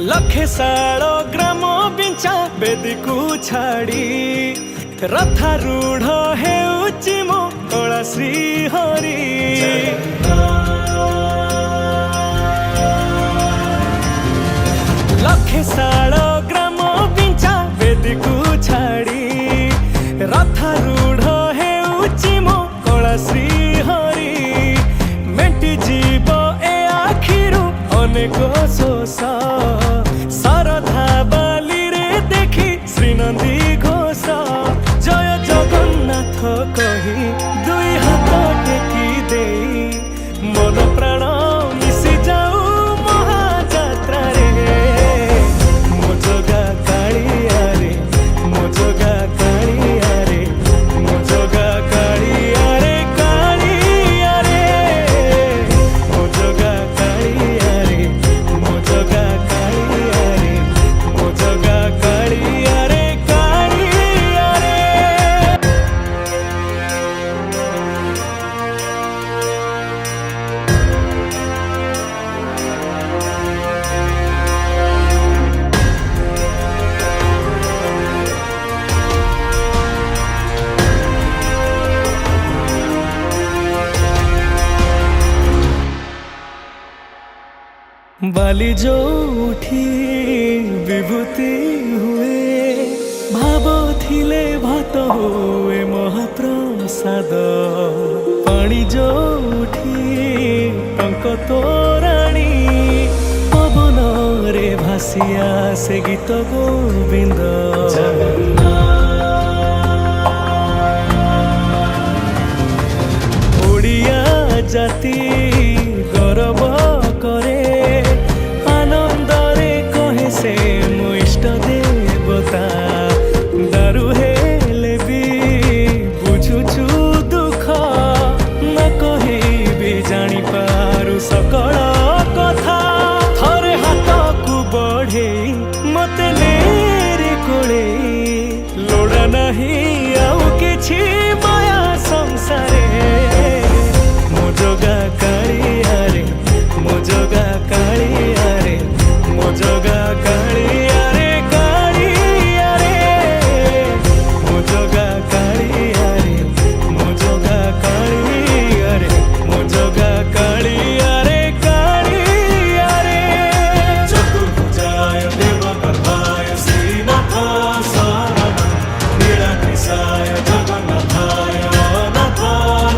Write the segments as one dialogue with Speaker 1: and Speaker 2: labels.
Speaker 1: लखे साल ग्राम बिंचा बेदी को छाड़ी रथारूढ़ हेउची मो कला श्री हरि लखे साल ग्राम बिंचा बेदी को छाड़ी रथारूढ़ हेउची मो कला श्री हरि मेटी जीव ए आखिरु अनेक शोष शारदा बाली रे देखी श्रीनंदी घोष जय जगन्नाथ कही दुई हाथ टेकी दे मन प्राण मिशि जाऊ महाजात्रा रे मो जगा कालिया रे मो जगा कालिया रे मो जगा कालिया रे कालिया रे मो जगा कालिया रे मो जगा कालिया रे मो जगा कालिया रे कालिया रे। बाली जो उठी विभूति हुए भाव थिले भात हुए महाप्रसाद पानी जो उठी टंक तोराणी पवन रे भासिया से गीत गोविंद ओडिया जाति गौरव करे आनंदरे कहे से मो इष्ट देवता दारु हेले भी बुझुछु दुख न कहे भी जानी पारु सकल कथा थरे हाथ को बढ़े मते नेरे कोले लोड़ा नहीं आउ किछि माया संसारे मो जगा कालिया रे मो जगा कालिया रे मो जगा कालिया रे कालिया रे मो जगा कालिया रे मो जगा कालिया रे मो जगा कालिया रे कालिया रे चतुर्भुजाय देवगर्भाय श्रीनाथ शरणं नीलकण्ठाय जगन्नाथाय नाथाय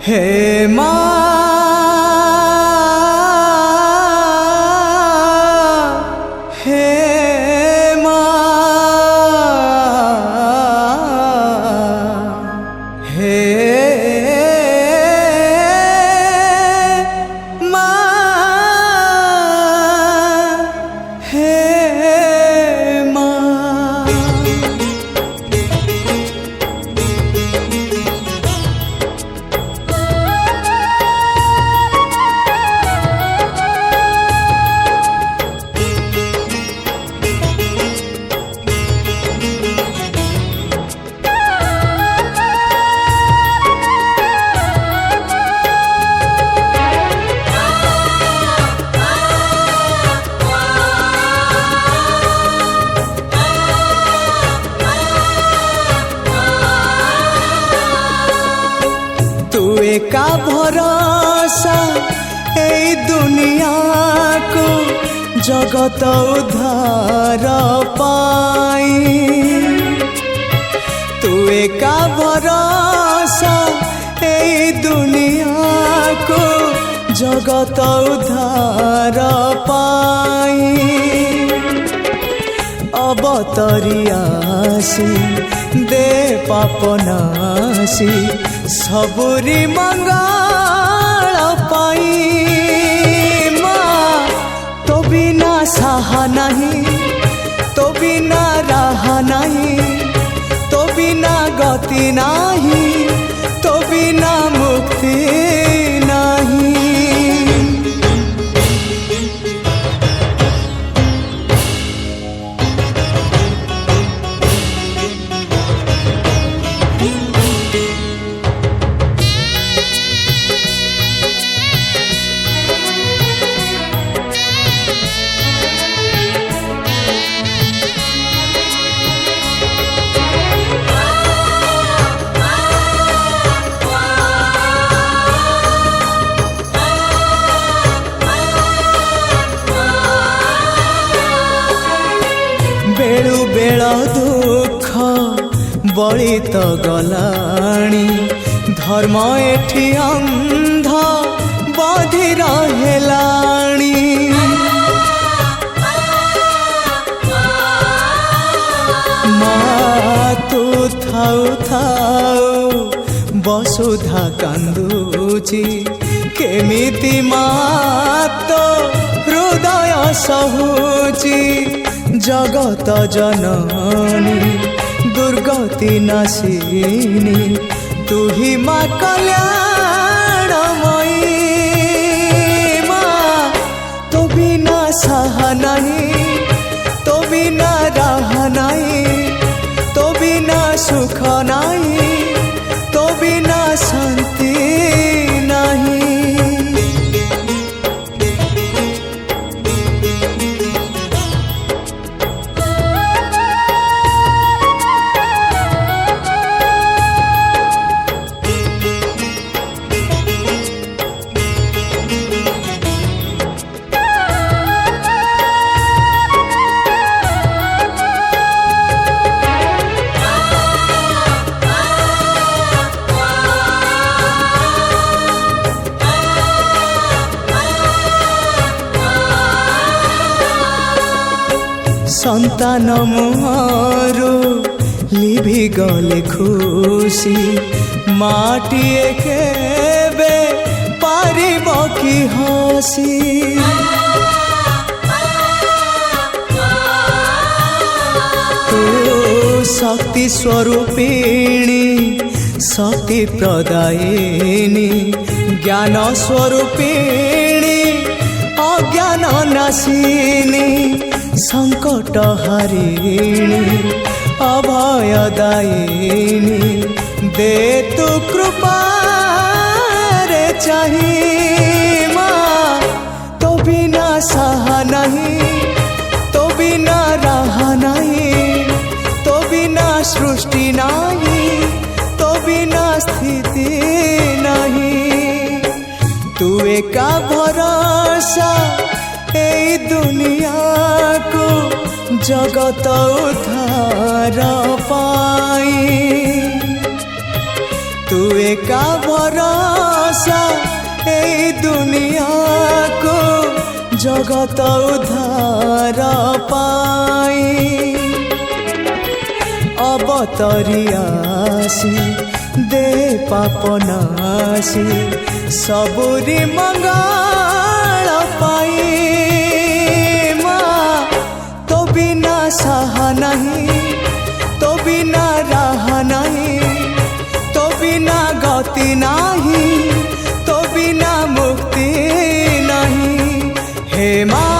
Speaker 1: हे माँ हे माँ हे माँ हे माँ। का भरोसा ए दुनिया को जगत उद्धार पाई। तू का भरोसा ए दुनिया को जगत उद्धार पाई। अवतरियासी दे पापनासी सबुरी मंगल पाई। माँ तो बिना सहा नहीं, तो बिना रहा नहीं, तो बिना गति नहीं, तो बिना मुक्ति नहीं। बेलु बेल दुख बड़ी तो गलाणी। धर्म एठी अंध बधिर हेलाणी। माँ तू थाउ थाउ वसुधा कांदुची। केमिति माँ तो हृदय सहुची। जगत जननी दुर्गति नाशिनी तू ही माँ कल्याणमयी। माँ तो बिना सहा नहीं, तो बिना रहा नहीं, तो बिना सुख नहीं, तो बिना शांति नहीं। संतान मुहरु लिभि गले खुशी। माटिए केबे पारिब कि हसी। तू शक्ति स्वरूपिणी शक्ति प्रदायिनी। ज्ञान स्वरूपिणी अज्ञान नाशिनी। संकट हरिणी अभयदायिनी। दे तू कृपा रे चाहिए। माँ तो बिना सहा नहीं, तो बिना रहा नहीं, तो बिना सृष्टि नहीं, तो बिना स्थिति नहीं। तू एका भरोसा ए दुनिया को जगत उद्धार पाई। तू एका भरोसा ए दुनिया को जगत उद्धार पाई अवतरियासी दे पापनासी सबुरी मंगल पाई माँ तो बिना सहा नहीं तो बिना राह नहीं तो बिना गति नहीं तो बिना मुक्ति नहीं हे माँ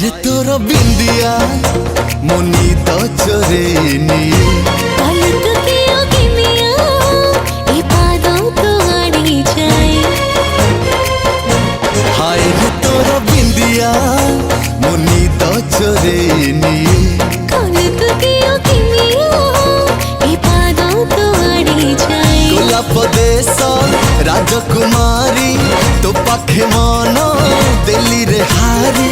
Speaker 2: रे तोर बिंदिया मुनी तो चोरेनी
Speaker 3: पलक के मिया ए पादों को आड़ी जाए
Speaker 2: हाय रे तोर बिंदिया मुनी तो चोरेनी
Speaker 3: पलक के मिया ए पादों को आड़ी जाए
Speaker 2: गोलाप देश राजकुमारी तो पाखे मन दिल्ली रे हारी